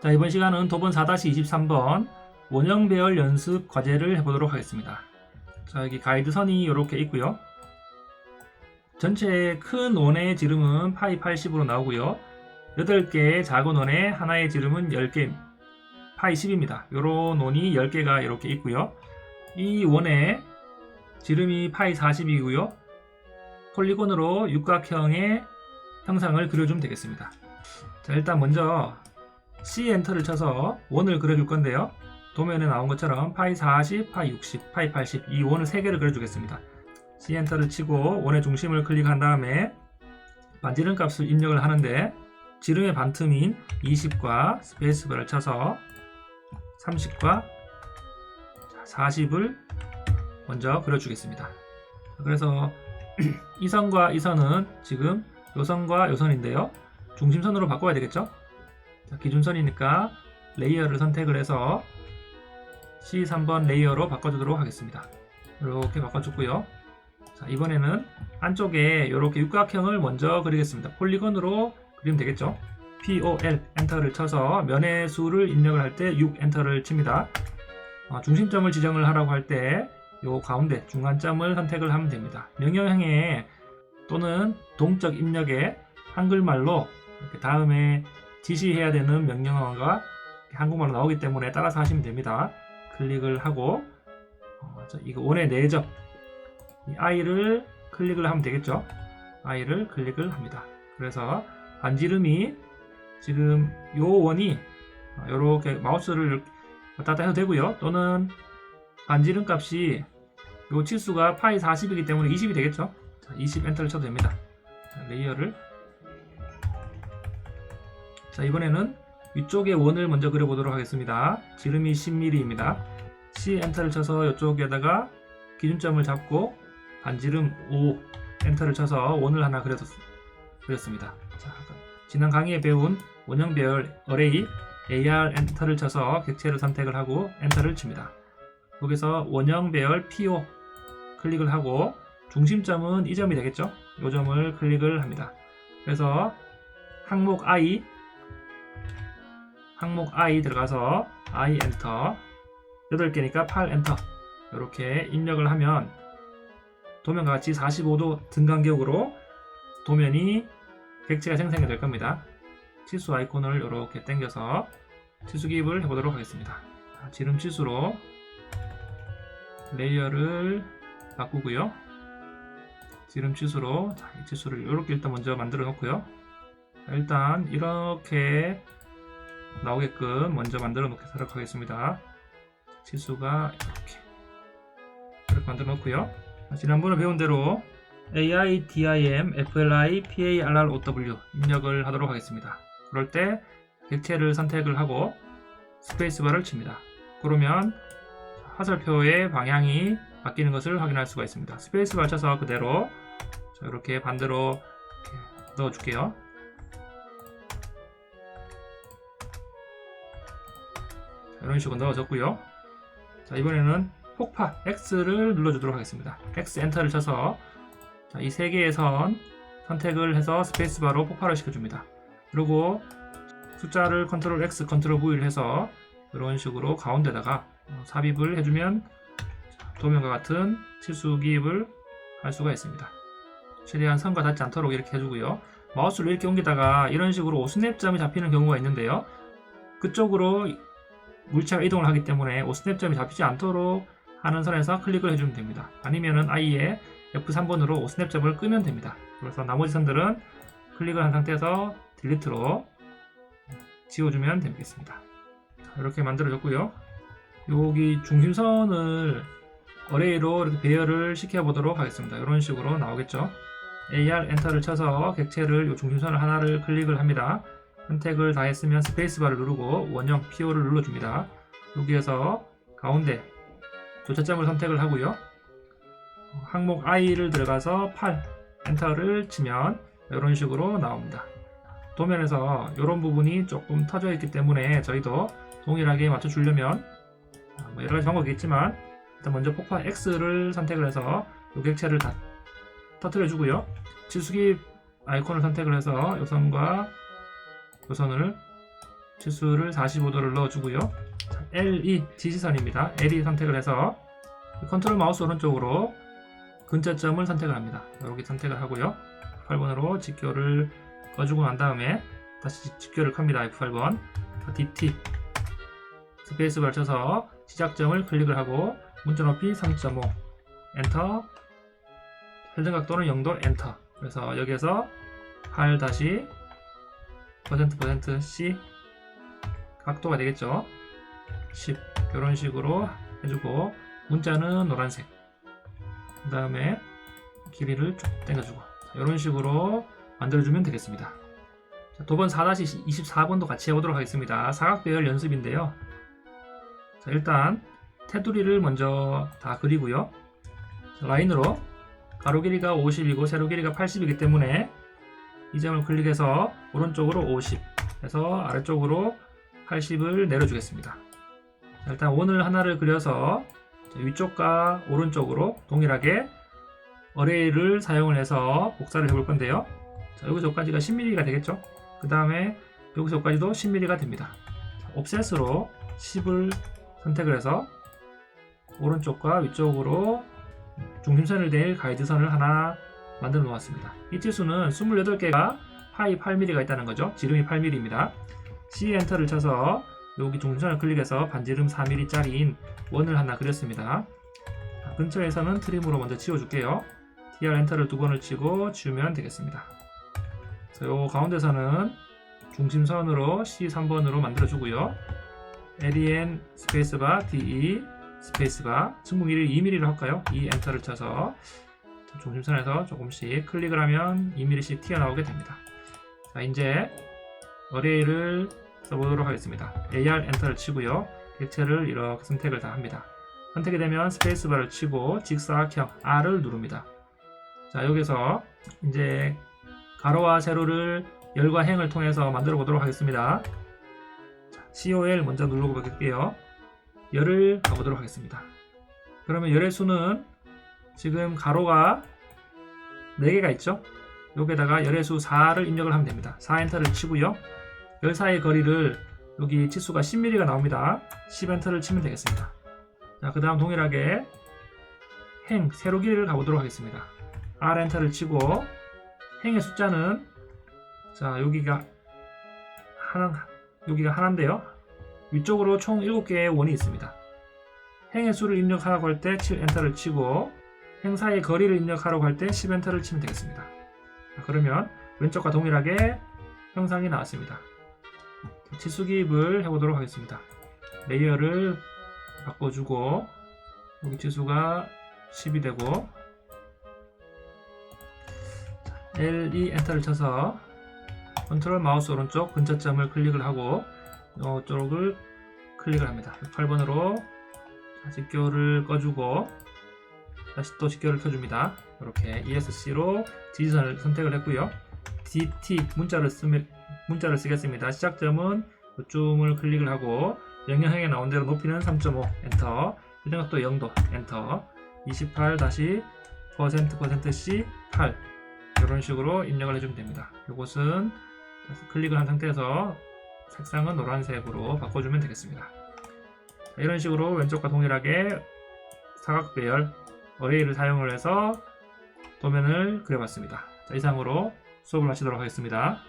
자, 이번 시간은 도번 4-23번 원형 배열 연습 과제를 해보도록 하겠습니다. 자, 여기 가이드선이 이렇게 있고요. 전체 큰 원의 지름은 파이 80으로 나오고요. 8개의 작은 원의 하나의 지름은 10개, 파이 10입니다. 요런 원이 10개가 이렇게 있고요. 이 원의 지름이 파이 40이고요. 폴리곤으로 육각형의 형상을 그려주면 되겠습니다. 자, 일단 먼저 C 엔터를 쳐서 원을 그려줄 건데요. 도면에 나온 것처럼 파이 40, 파이 60, 파이 80 이 원을 3개를 그려주겠습니다. C 엔터를 치고 원의 중심을 클릭한 다음에 반지름 값을 입력을 하는데 지름의 반틈인 20과 스페이스바를 쳐서 30과 40을 먼저 그려주겠습니다. 그래서 이 선과 이 선은 지금 요 선과 요 선인데요. 중심선으로 바꿔야 되겠죠? 자, 기준선이니까 레이어를 선택을 해서 C3번 레이어로 바꿔주도록 하겠습니다. 이렇게 바꿔줬고요. 자, 이번에는 안쪽에 이렇게 육각형을 먼저 그리겠습니다. 폴리곤으로 그리면 되겠죠? POL 엔터를 쳐서 면의 수를 입력을 할 때 6 엔터를 칩니다. 중심점을 지정을 하라고 할 때 요 가운데 중간점을 선택을 하면 됩니다. 명령형에 또는 동적 입력에 한글말로 이렇게 다음에 지시해야 되는 명령어가 한국말로 나오기 때문에 따라서 하시면 됩니다. 클릭을 하고 이거 원의 내적 이 I를 클릭을 하면 되겠죠. I를 클릭을 합니다. 그래서 반지름이 지금 요 원이 이렇게 마우스를 왔다 갔다 해도 되고요. 또는 반지름 값이 요 치수가 파이 40이기 때문에 20이 되겠죠. 자, 20 엔터를 쳐도 됩니다. 자, 레이어를 자, 이번에는 위쪽에 원을 먼저 그려보도록 하겠습니다. 지름이 10mm입니다. C 엔터를 쳐서 이쪽에다가 기준점을 잡고 반지름 5 엔터를 쳐서 원을 하나 그렸습니다. 자, 지난 강의에 배운 원형 배열 어레이 AR 엔터를 쳐서 객체를 선택을 하고 엔터를 칩니다. 여기서 원형 배열 PO 클릭을 하고 중심점은 이 점이 되겠죠? 이 점을 클릭을 합니다. 그래서 항목 I 들어가서 I 엔터 8개니까 8 엔터 이렇게 입력을 하면 도면과 같이 45도 등간격으로 도면이 객체가 생성이 될 겁니다. 치수 아이콘을 이렇게 당겨서 치수 기입을 해보도록 하겠습니다. 지름 치수로 레이어를 바꾸고요. 지름 치수로 이 치수를 이렇게 일단 먼저 만들어 놓고요. 일단 이렇게 나오게끔 먼저 만들어 놓도록 하겠습니다. 치수가 이렇게 만들어 놓고요. 지난번에 배운 대로 AI, DIM, FLI, PARROW 입력을 하도록 하겠습니다. 그럴 때 객체를 선택을 하고 스페이스바를 칩니다. 그러면 화살표의 방향이 바뀌는 것을 확인할 수가 있습니다. 스페이스바를 쳐서 그대로 이렇게 반대로 이렇게 넣어줄게요. 이런 식으로 넣어줬고요. 자, 이번에는 폭파 X를 눌러주도록 하겠습니다. X 엔터를 쳐서 이 3개의 선 선택을 해서 스페이스바로 폭발을 시켜줍니다. 그리고 숫자를 컨트롤 X, 컨트롤 V를 해서 이런 식으로 가운데다가 삽입을 해주면 도면과 같은 치수 기입을 할 수가 있습니다. 최대한 선과 닿지 않도록 이렇게 해주고요. 마우스를 이렇게 옮기다가 이런 식으로 오스냅점이 잡히는 경우가 있는데요. 그쪽으로 물체가 이동을 하기 때문에 오스냅점이 잡히지 않도록 하는 선에서 클릭을 해주면 됩니다. 아니면은 아예 F3번으로 오스냅점을 끄면 됩니다. 그래서 나머지 선들은 클릭을 한 상태에서 딜리트로 지워주면 되겠습니다. 이렇게 만들어졌고요. 여기 중심선을 어레이로 이렇게 배열을 시켜보도록 하겠습니다. 이런 식으로 나오겠죠. AR 엔터를 쳐서 객체를 이 중심선을 하나를 클릭을 합니다. 선택을 다 했으면 스페이스바를 누르고 원형 PO를 눌러줍니다. 여기에서 가운데 교차점을 선택을 하고요. 항목 I를 들어가서 8 엔터를 치면 이런 식으로 나옵니다. 도면에서 이런 부분이 조금 터져 있기 때문에 저희도 동일하게 맞춰주려면 여러가지 방법이 있겠지만 일단 먼저 폭파 X를 선택을 해서 이 객체를 다 터뜨려 주고요. 치수기 아이콘을 선택을 해서 이 선과 이 선을 치수를 45도를 넣어주고요. LE 지지선입니다. LE 선택을 해서 컨트롤 마우스 오른쪽으로 근처점을 선택을 합니다. 여기 선택을 하고요. F8번으로 직교를 꺼주고 난 다음에 다시 직교를 켭니다. F8번 DT 스페이스바를 쳐서 시작점을 클릭을 하고 문자 높이 3.5 엔터, 설정각 또는 0도 엔터. 그래서 여기에서 8 다시 %C 각도가 되겠죠. 10 이런 식으로 해주고 문자는 노란색, 그 다음에 길이를 쭉 당겨주고 이런 식으로 만들어주면 되겠습니다. 도번 4-24번도 같이 해보도록 하겠습니다. 사각배열 연습인데요. 자, 일단 테두리를 먼저 다 그리고요. 자, 라인으로 가로 길이가 50이고 세로 길이가 80이기 때문에 이 점을 클릭해서 오른쪽으로 50 해서 아래쪽으로 80을 내려주겠습니다. 자, 일단 원을 하나를 그려서 위쪽과 오른쪽으로 동일하게 어레이를 사용을 해서 복사를 해볼 건데요. 자, 여기서 여기까지가 10mm가 되겠죠. 그 다음에 여기서 여기까지도 10mm가 됩니다. 자, 옵셋으로 10을 선택을 해서 오른쪽과 위쪽으로 중심선을 댈 가이드선을 하나 만들어 놓았습니다. 이 치수는 28개가 파이 8mm가 있다는 거죠. 지름이 8mm입니다. C 엔터를 쳐서 여기 중심선을 클릭해서 반지름 4mm 짜리인 원을 하나 그렸습니다. 자, 근처에서는 트림으로 먼저 지워줄게요. TR 엔터를 2번을 치고 지우면 되겠습니다. 요 가운데서는 중심선으로 C3번으로 만들어주고요. LEN 스페이스바 DE 스페이스바 측무 길이를 2mm로 할까요? E 엔터를 쳐서 중심선에서 조금씩 클릭을 하면 2mm씩 튀어나오게 됩니다. 자, 이제 어레이를 써보도록 하겠습니다. AR 엔터를 치고요. 객체를 이렇게 선택을 다 합니다. 선택이 되면 스페이스바를 치고 직사각형 R을 누릅니다. 자, 여기서 이제 가로와 세로를 열과 행을 통해서 만들어 보도록 하겠습니다. 자, COL 먼저 누르고 볼게요. 열을 가보도록 하겠습니다. 그러면 열의 수는 지금 가로가 4개가 있죠? 여기에다가 열의 수 4를 입력을 하면 됩니다. 4 엔터를 치고요. 열 사이의 거리를 여기 치수가 10mm가 나옵니다. 10 엔터를 치면 되겠습니다. 자, 그 다음 동일하게 행, 세로 길이를 가보도록 하겠습니다. R 엔터를 치고 행의 숫자는 자, 여기가 하나인데요. 위쪽으로 총 7개의 원이 있습니다. 행의 수를 입력하라고 할 때 7 엔터를 치고 행 사이의 거리를 입력하라고 할 때 10 엔터를 치면 되겠습니다. 자, 그러면 왼쪽과 동일하게 형상이 나왔습니다. 치수 기입을 해보도록 하겠습니다. 레이어를 바꿔주고 여기 치수가 10이 되고 LE 엔터를 쳐서 컨트롤 마우스 오른쪽 근처점을 클릭을 하고 이쪽을 클릭을 합니다. 8번으로 직교를 꺼주고 다시 또 직교를 켜줍니다. 이렇게 ESC로 지지선을 선택을 했고요. DT 문자를 쓰겠습니다. 시작점은 요쯤을 클릭을 하고 영역형에 나온 대로 높이는 3.5 엔터, 설정각도 0도 엔터, 28 다시 %C 8 이런 식으로 입력을 해주면 됩니다. 이것은 클릭을 한 상태에서 색상은 노란색으로 바꿔주면 되겠습니다. 이런 식으로 왼쪽과 동일하게 사각배열 어레이를 사용을 해서 도면을 그려봤습니다. 자, 이상으로 수업을 마치도록 하겠습니다.